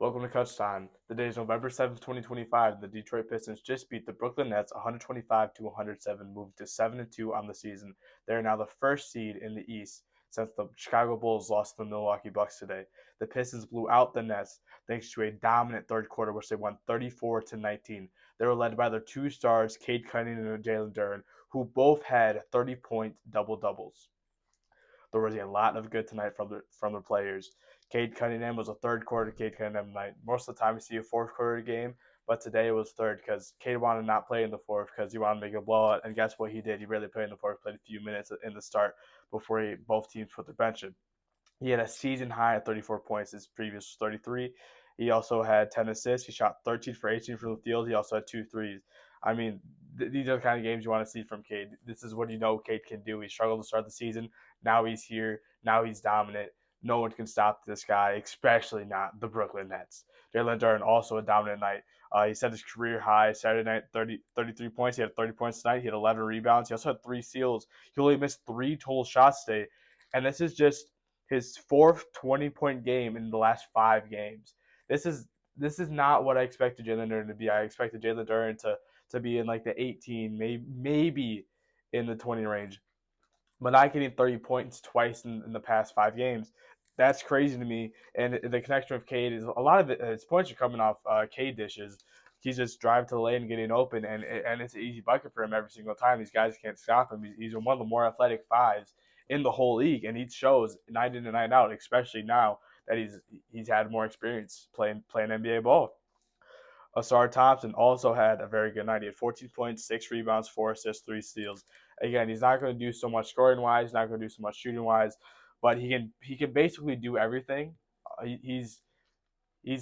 Welcome to Kutch time. The day is November 7th, 2025. The Detroit Pistons just beat the Brooklyn Nets 125 to 107, moving to 7-2 on the season. They are now the first seed in the East since the Chicago Bulls lost to the Milwaukee Bucks today. The Pistons blew out the Nets thanks to a dominant third quarter, which they won 34 to 19. They were led by their two stars, Cade Cunningham and Jalen Duren, who both had 30-point double doubles. There was a lot of good tonight from the players. Cade Cunningham was a third quarter Cade Cunningham night. Most of the time you see a fourth quarter game, but today it was third because Cade wanted to not play in the fourth because he wanted to make a blowout. And guess what he did? He really played in the fourth, played a few minutes in the start before both teams put their bench in. He had a season high at 34 points. His previous was 33. He also had 10 assists. He shot 13 for 18 from the field. He also had two threes. I mean, these are the kind of games you want to see from Cade. This is what you know Cade can do. He struggled to start the season. Now he's here. Now he's dominant. No one can stop this guy, especially not the Brooklyn Nets. Jalen Duren also a dominant night. He set his career high Saturday night, 33 points. He had 30 points tonight. He had 11 rebounds. He also had 3 steals. He only missed 3 total shots today. And this is just his fourth 20-point game in the last 5 games. This is not what I expected Jalen Duren to be. I expected Jalen Duren to be in like the 18, maybe in the 20 range. But not getting 30 points twice in the past 5 games, that's crazy to me. And the connection with Cade is a lot of his points are coming off Cade dishes. He's just driving to the lane and getting open, and it's an easy bucket for him every single time. These guys can't stop him. He's one of the more athletic fives in the whole league, and he shows night in and night out, especially now that he's had more experience playing NBA ball. Asar Thompson also had a very good night. He had 14 points, 6 rebounds, 4 assists, 3 steals. Again, he's not going to do so much scoring wise, he's not going to do so much shooting wise, but he can basically do everything. He's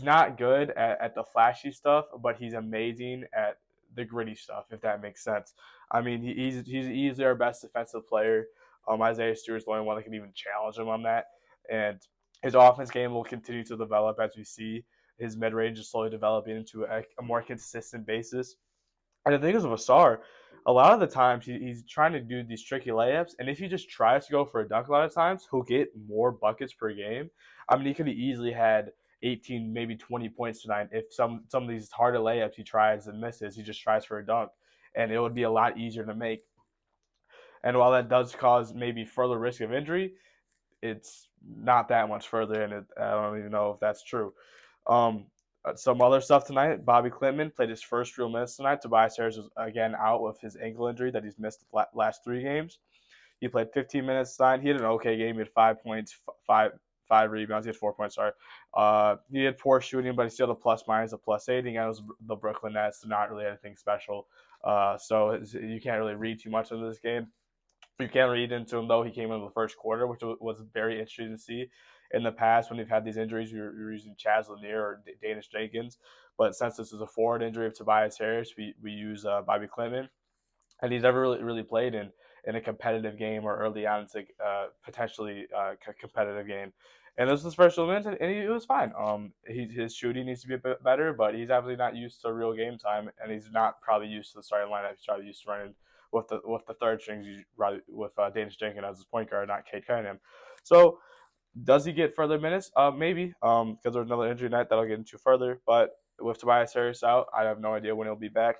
not good at the flashy stuff, but he's amazing at the gritty stuff, if that makes sense. I mean, he's easily our best defensive player. Isaiah Stewart's the only one that can even challenge him on that, and his offense game will continue to develop as we see his mid range is slowly developing into a more consistent basis. And the thing is with Asar, a lot of the times he's trying to do these tricky layups, and if he just tries to go for a dunk a lot of times, he'll get more buckets per game. I mean, he could have easily had 18, maybe 20 points tonight if some of these harder layups he tries and misses, he just tries for a dunk, and it would be a lot easier to make. And while that does cause maybe further risk of injury, it's not that much further, and I don't even know if that's true. Some other stuff tonight. Bobby Klintman played his first real minutes tonight. Tobias Harris was again out with his ankle injury that he's missed the last 3 games. He played 15 minutes tonight. He had an okay game. He had 5 points, five rebounds. He had 4 points. Sorry. He had poor shooting, but he still had a plus minus, a plus 8. Again, it was the Brooklyn Nets. Not really anything special. So you can't really read too much into this game. You can't read into him though. He came into the first quarter, which was very interesting to see. In the past, when we've had these injuries, we were using Chaz Lanier or Danish Jenkins, but since this is a forward injury of Tobias Harris, we use Bobby Klintman, and he's never really played in a competitive game or early on into potentially competitive game. And this was his first minutes, and he was fine. His shooting needs to be a bit better, but he's absolutely not used to real game time, and he's not probably used to the starting lineup. He's probably used to running with the third strings, with Danish Jenkins as his point guard, not Cade Cunningham. So does he get further minutes? Maybe, because there's another injury night that I'll get into further. But with Tobias Harris out, I have no idea when he'll be back.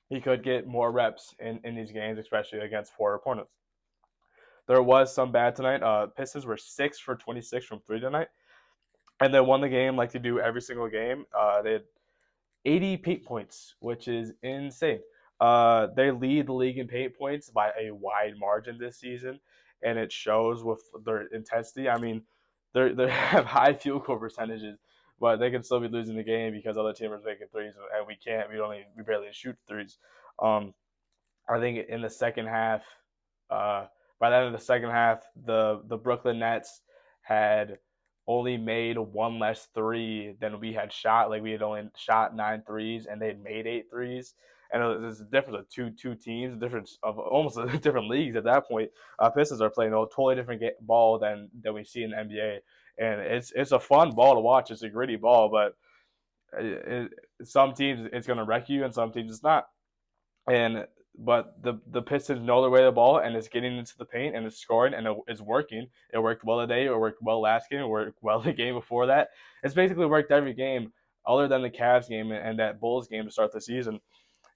He could get more reps in these games, especially against poor opponents. There was some bad tonight. Pistons were 6 for 26 from three tonight, and they won the game like they do every single game. They had 80 paint points, which is insane. They lead the league in paint points by a wide margin this season, and it shows with their intensity. I mean, they have high field goal percentages, but they can still be losing the game because other teams are making threes, and we can't. We barely shoot threes. Um, I think in the second half, by the end of the second half, the Brooklyn Nets had only made one less three than we had shot. Like we had only shot 9 threes, and they had made 8 threes. And there's a difference of two teams, a difference of almost different leagues at that point. Pistons are playing a totally different ball than we see in the NBA, and it's a fun ball to watch. It's a gritty ball, but some teams it's going to wreck you, and some teams it's not. And the Pistons know their way to the ball, and it's getting into the paint, and it's scoring, and it's working. It worked well today. It worked well last game. It worked well the game before that. It's basically worked every game other than the Cavs game and that Bulls game to start the season.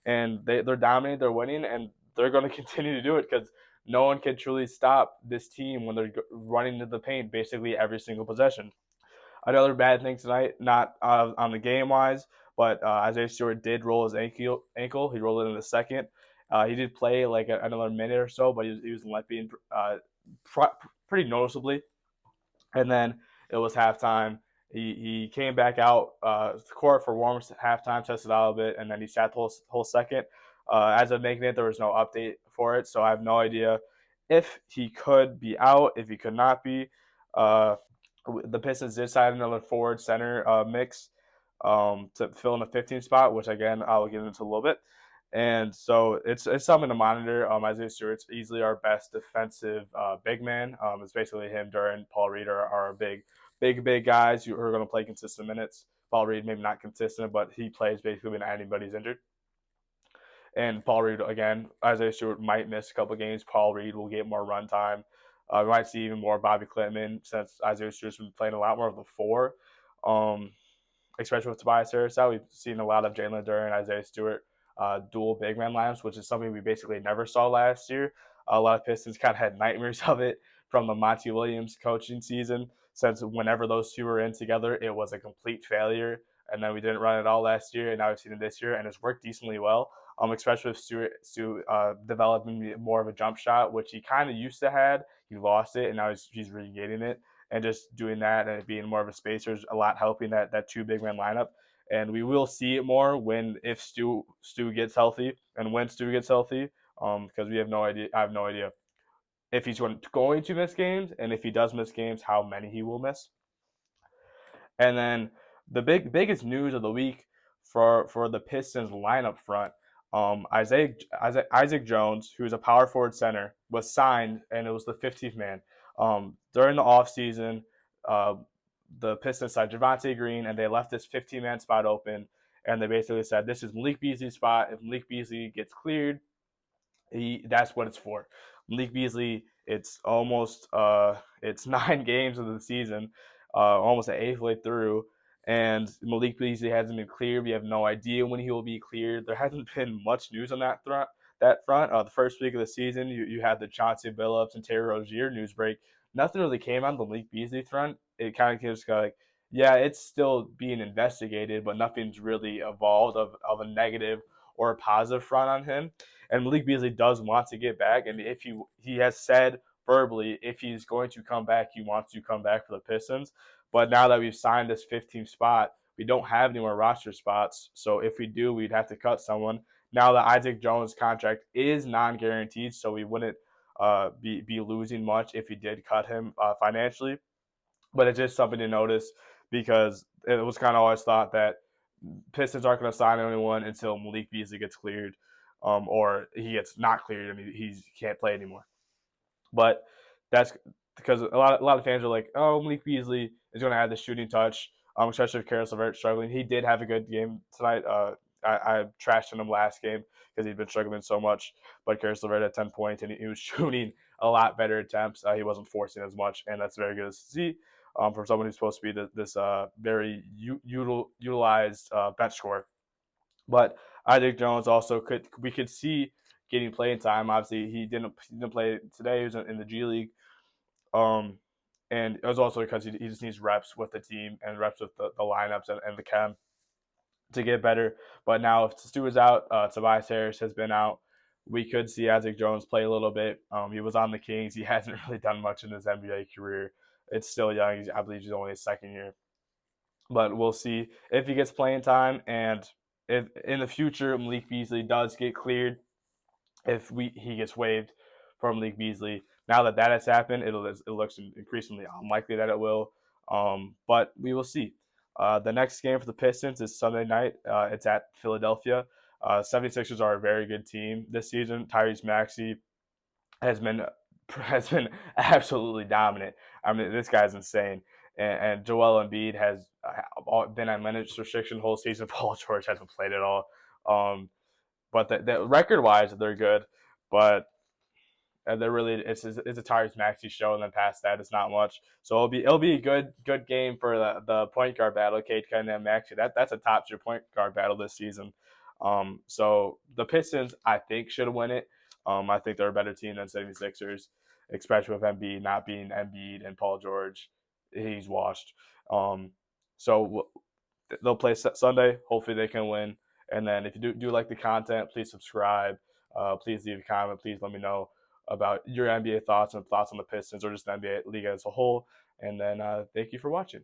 And they're dominating. They're winning, and they're going to continue to do it because no one can truly stop this team when they're running into the paint basically every single possession. Another bad thing tonight, not on the game wise, but Isaiah Stewart did roll his ankle. He rolled it in the second. He did play like another minute or so, but he was limping pretty noticeably. And then it was halftime. He came back out the court for warm-ups at halftime, tested out a bit, and then he sat the whole second. As of making it, there was no update for it, so I have no idea if he could be out, if he could not be. Uh, the Pistons did sign another forward center mix to fill in the 15 spot, which again I'll get into a little bit. And so it's something to monitor. Isaiah Stewart's easily our best defensive big man. It's basically him, Duran, Paul Reed are big guys who are going to play consistent minutes. Paul Reed maybe not consistent, but he plays basically when anybody's injured. And Paul Reed again, Isaiah Stewart might miss a couple of games. Paul Reed will get more run time. We might see even more Bobby Klitman since Isaiah Stewart's been playing a lot more of the four. Um, Especially with Tobias Harris out. We've seen a lot of Jalen Duren, Isaiah Stewart, dual big man lineups, which is something we basically never saw last year. A lot of Pistons kind of had nightmares of it from the Monty Williams coaching season, since whenever those two were in together, it was a complete failure. And then we didn't run it all last year, and now we've seen it this year, and it's worked decently well. Especially with Stu developing more of a jump shot, which he kind of used to had. He lost it, and now he's regaining it, and just doing that and being more of a spacer is a lot helping that two big man lineup. And we will see it more when if Stu gets healthy and when Stu gets healthy, because we have no idea. I have no idea if he's going to miss games, and if he does miss games, how many he will miss. And then the biggest news of the week for the Pistons lineup front, Isaac Jones, who's a power forward center, was signed, and it was the 15th man. During the offseason, uh, the Pistons signed Javonte Green, and they left this 15-man spot open, and they basically said, this is Malik Beasley's spot. If Malik Beasley gets cleared, that's what it's for. Malik Beasley, it's 9 games of the season, almost an eighth way through, and Malik Beasley hasn't been cleared. We have no idea when he will be cleared. There hasn't been much news on that front. The first week of the season, you had the Chauncey Billups and Terry Rozier news break. Nothing really came on the Malik Beasley front. It kind of just got like, yeah, it's still being investigated, but nothing's really evolved of a negative or a positive front on him. And Malik Beasley does want to get back, and if he has said verbally if he's going to come back, he wants to come back for the Pistons. But now that we've signed this 15th spot, we don't have any more roster spots. So if we do, we'd have to cut someone. Now the Isaac Jones contract is non-guaranteed, so we wouldn't be losing much if we did cut him financially. But it's just something to notice because it was kind of always thought that Pistons aren't going to sign anyone until Malik Beasley gets cleared, or he gets not cleared and he can't play anymore. But that's because a lot of fans are like, oh, Malik Beasley is going to have the shooting touch, especially if Caris LeVert struggling. He did have a good game tonight. I trashed him last game because he'd been struggling so much. But Caris LeVert had 10 points, and he was shooting a lot better attempts. He wasn't forcing as much, and that's very good to see from someone who's supposed to be this very utilized bench scorer. But Isaac Jones also we could see getting playing time. Obviously, he didn't play today. He was in the G League, and it was also because he just needs reps with the team and reps with the lineups and the chem to get better. But now if Stu is out, Tobias Harris has been out. We could see Isaac Jones play a little bit. He was on the Kings. He hasn't really done much in his NBA career. It's still young. I believe he's only his second year. But we'll see if he gets playing time, and if in the future Malik Beasley does get cleared, if he gets waived from Malik Beasley. Now that has happened, it looks increasingly unlikely that it will. But we will see. The next game for the Pistons is Sunday night. It's at Philadelphia. 76ers are a very good team this season. Tyrese Maxey has been absolutely dominant. I mean, this guy's insane. And Joel Embiid has been on minutes restriction the whole season. Paul George hasn't played at all. but the record wise, they're good. But they're really it's a Tyrese Maxey show, and then past that, it's not much. So it'll be a good game for the point guard battle, Cade Cunningham and Maxey. That's a top tier point guard battle this season. So the Pistons, I think, should win it. I think they're a better team than 76ers, especially with Embiid not being Embiid and Paul George. He's washed. So they'll play Sunday. Hopefully they can win. And then if you do like the content, please subscribe. Please leave a comment. Please let me know about your NBA thoughts and thoughts on the Pistons or just the NBA league as a whole. And then thank you for watching.